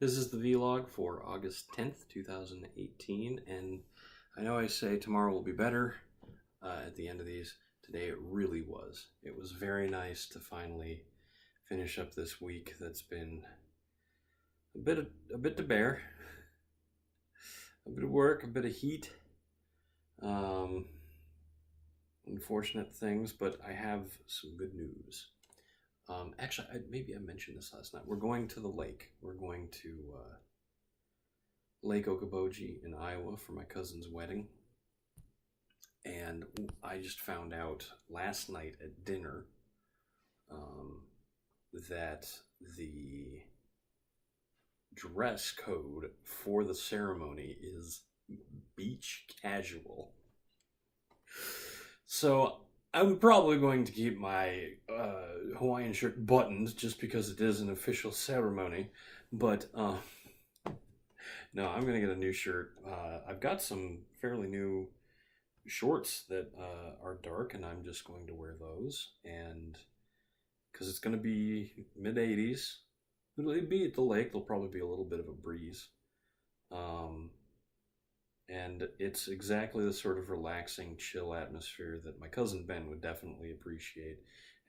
This is the vlog for August 10th, 2018, and I know I say tomorrow will be better at the end of these. Today it really was. It was very nice to finally finish up this week that's been a bit to bear. A bit of work, a bit of heat. Unfortunate things, but I have some good news. Actually, maybe I mentioned this last night. We're going to the lake. We're going to Lake Okoboji in Iowa for my cousin's wedding. And I just found out last night at dinner that the dress code for the ceremony is beach casual. So I'm probably going to keep my Hawaiian shirt buttoned just because it is an official ceremony. But no, I'm going to get a new shirt. I've got some fairly new shorts that are dark, and I'm just going to wear those. And because it's going to be mid-80s, it'll be at the lake. There'll probably be a little bit of a breeze. And it's exactly the sort of relaxing, chill atmosphere that my cousin Ben would definitely appreciate.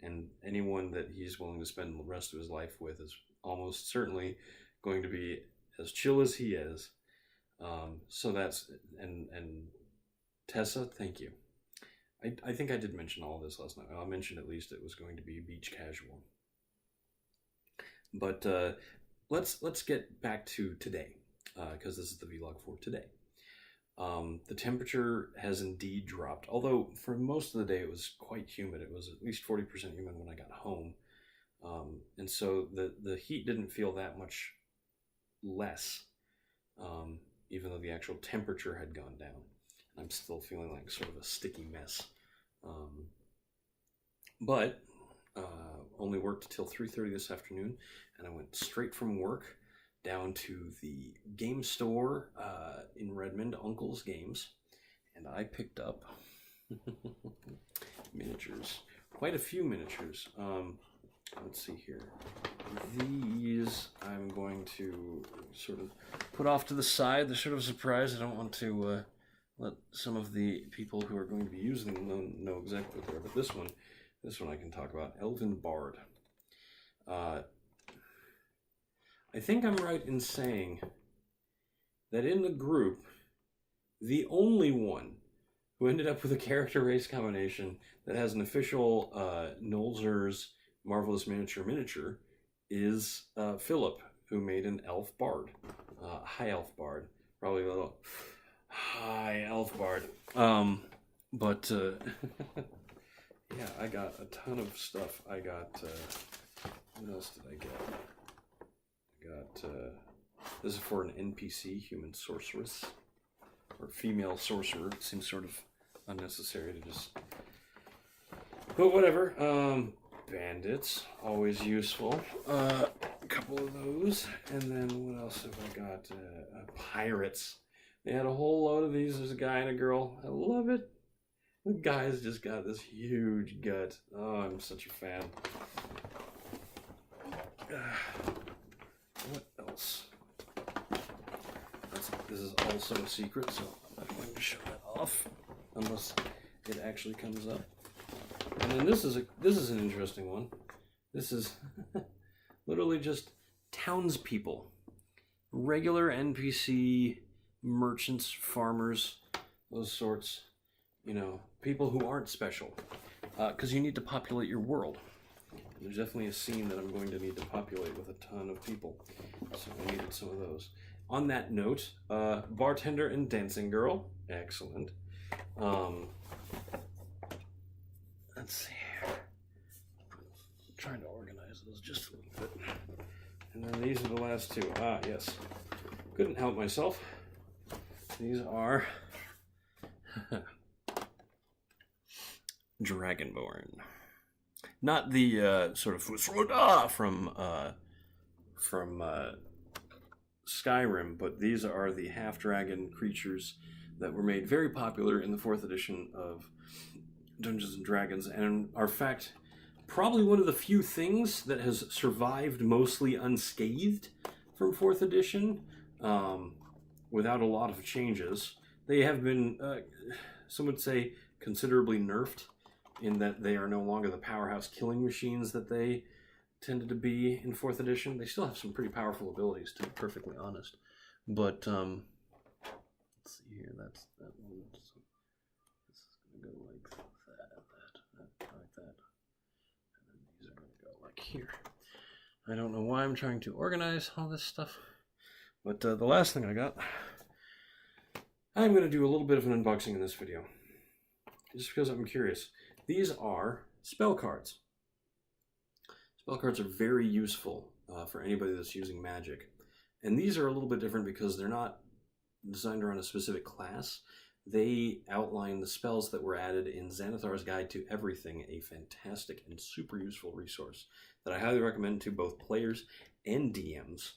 And anyone that he's willing to spend the rest of his life with is almost certainly going to be as chill as he is. So that's, and Tessa, thank you. I think I did mention all this last night. I mentioned at least it was going to be beach casual. But let's get back to today, because this is the vlog for today. The temperature has indeed dropped, although for most of the day it was quite humid. It was at least 40% humid when I got home. And so the heat didn't feel that much less, even though the actual temperature had gone down. I'm still feeling like sort of a sticky mess. But only worked till 3:30 this afternoon, and I went straight from work down to the game store in Redmond, Uncle's Games, and I picked up miniatures. Quite a few miniatures. Let's see here. These I'm going to sort of put off to the side. They're sort of a surprise. I don't want to let some of the people who are going to be using them know exactly what they are. But this one I can talk about. Elven Bard. I think I'm right in saying that in the group, the only one who ended up with a character race combination that has an official Nolzur's Marvelous Miniature is Philip, who made an Elf Bard. High Elf Bard. Probably a little High Elf Bard. But yeah, I got a ton of stuff. I got, what else did I get? This is for an NPC, human sorceress, or female sorcerer. It seems sort of unnecessary to just, but whatever. Bandits, always useful. A couple of those, and then what else have I got? Pirates. They had a whole load of these. There's a guy and a girl. I love it. The guy's just got this huge gut. Oh, I'm such a fan. What else? This is also a secret, so I'm not going to show that off unless it actually comes up. And then this is an interesting one. This is literally just townspeople, regular NPC merchants, farmers, those sorts. You know, people who aren't special, because you need to populate your world. There's definitely a scene that I'm going to need to populate with a ton of people, so I needed some of those. On that note, bartender and dancing girl, excellent. Let's see here. I'm trying to organize those just a little bit. And then these are the last two. Ah, yes. Couldn't help myself. These are Dragonborn. Not the sort of Fusroda from Skyrim, but these are the half-dragon creatures that were made very popular in the 4th edition of Dungeons and Dragons, and are, in fact, probably one of the few things that has survived mostly unscathed from 4th edition, without a lot of changes. They have been, some would say, considerably nerfed in that they are no longer the powerhouse killing machines that they tended to be in 4th edition. They still have some pretty powerful abilities, to be perfectly honest. But, let's see here, that's that one. So this is going to go like that, like that. And then these are going to go like here. I don't know why I'm trying to organize all this stuff. But the last thing I got, I'm going to do a little bit of an unboxing in this video. Just because I'm curious. These are spell cards. Spell cards are very useful for anybody that's using Magic. And these are a little bit different because they're not designed around a specific class. They outline the spells that were added in Xanathar's Guide to Everything, a fantastic and super useful resource that I highly recommend to both players and DMs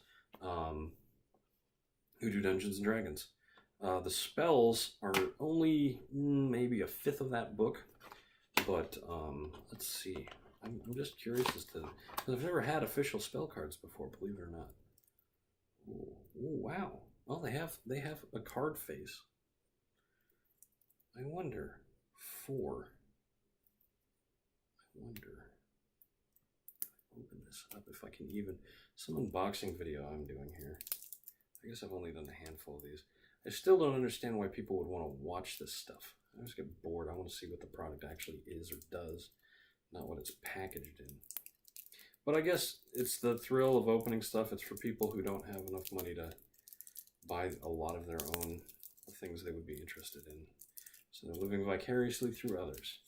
who do Dungeons & Dragons. The spells are only maybe a fifth of that book, but let's see. I'm just curious as to, because I've never had official spell cards before, believe it or not. Ooh, wow. Well, they have a card face. I wonder. Open this up if I can even. Some unboxing video I'm doing here. I guess I've only done a handful of these. I still don't understand why people would want to watch this stuff. I just get bored. I want to see what the product actually is or does, not what it's packaged in. But I guess it's the thrill of opening stuff. It's for people who don't have enough money to buy a lot of their own things they would be interested in. So they're living vicariously through others.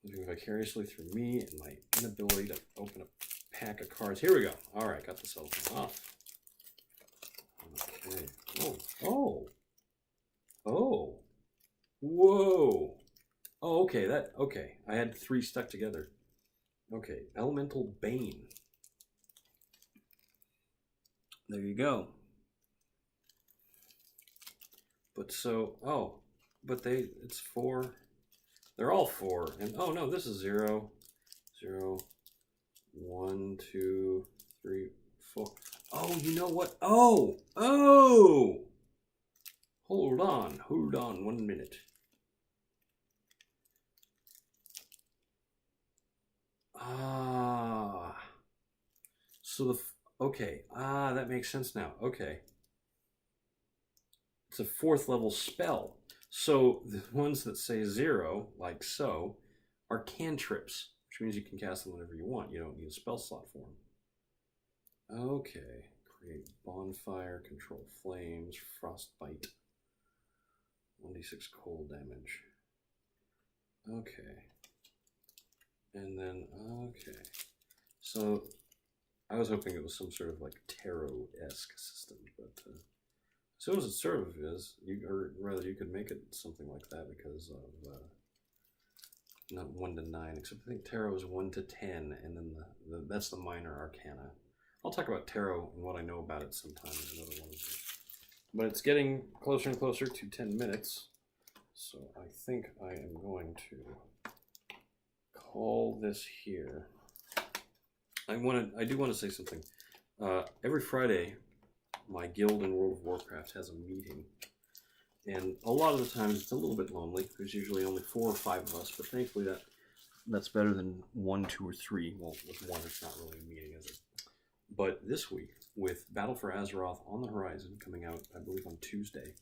Living vicariously through me and my inability to open a pack of cards. Here we go. All right, got the cellophane off. Okay. Oh. Whoa. Oh, okay, I had 3 stuck together. Okay, Elemental Bane. There you go. But so, it's 4. They're all 4. And oh no, this is 0, 0, 1, 2, 3, 4. Oh, you know what? Oh! Hold on 1 minute. So that makes sense now. Okay. It's a 4th level spell. So the ones that say 0, like so, are cantrips, which means you can cast them whenever you want. You don't need a spell slot for them. Okay. Create bonfire, control flames, frostbite, 1d6 cold damage. Okay. And then, okay. So I was hoping it was some sort of like tarot-esque system, but as soon as it sort of is, or rather you could make it something like that because of not 1 to 9, except I think tarot is 1 to 10, and then that's the minor arcana. I'll talk about tarot and what I know about it sometime in another one. But it's getting closer and closer to 10 minutes, so I think I am going to call this here. I do want to say something. Every Friday, my guild in World of Warcraft has a meeting, and a lot of the times it's a little bit lonely. There's usually only 4 or 5 of us, but thankfully that's better than 1, 2, or 3. Well, with 1, it's not really a meeting, is it? But this week, with Battle for Azeroth on the horizon, coming out, I believe, on Tuesday,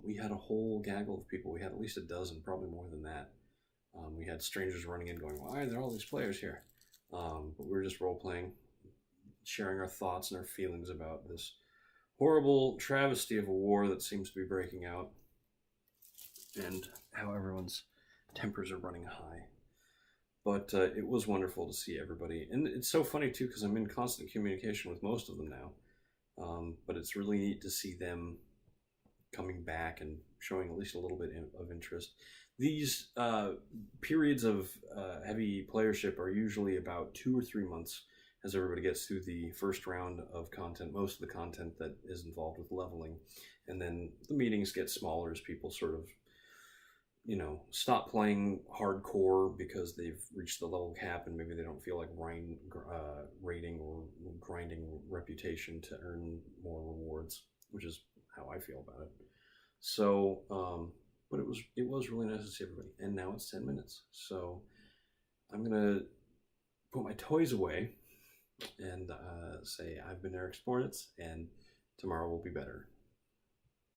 we had a whole gaggle of people. We had at least a dozen, probably more than that. We had strangers running in going, why are there all these players here? But we were just role-playing, sharing our thoughts and our feelings about this horrible travesty of a war that seems to be breaking out, and how everyone's tempers are running high. But it was wonderful to see everybody. And it's so funny, too, because I'm in constant communication with most of them now. But it's really neat to see them coming back and showing at least a little bit of interest. These periods of heavy playership are usually about 2 or 3 months as everybody gets through the first round of content, most of the content that is involved with leveling. And then the meetings get smaller as people sort of you know, stop playing hardcore because they've reached the level cap and maybe they don't feel like rating or grinding reputation to earn more rewards, which is how I feel about it. So, but it was really nice to see everybody, and now it's 10 minutes. So I'm gonna put my toys away and say I've been Eric Spornitz, and tomorrow will be better.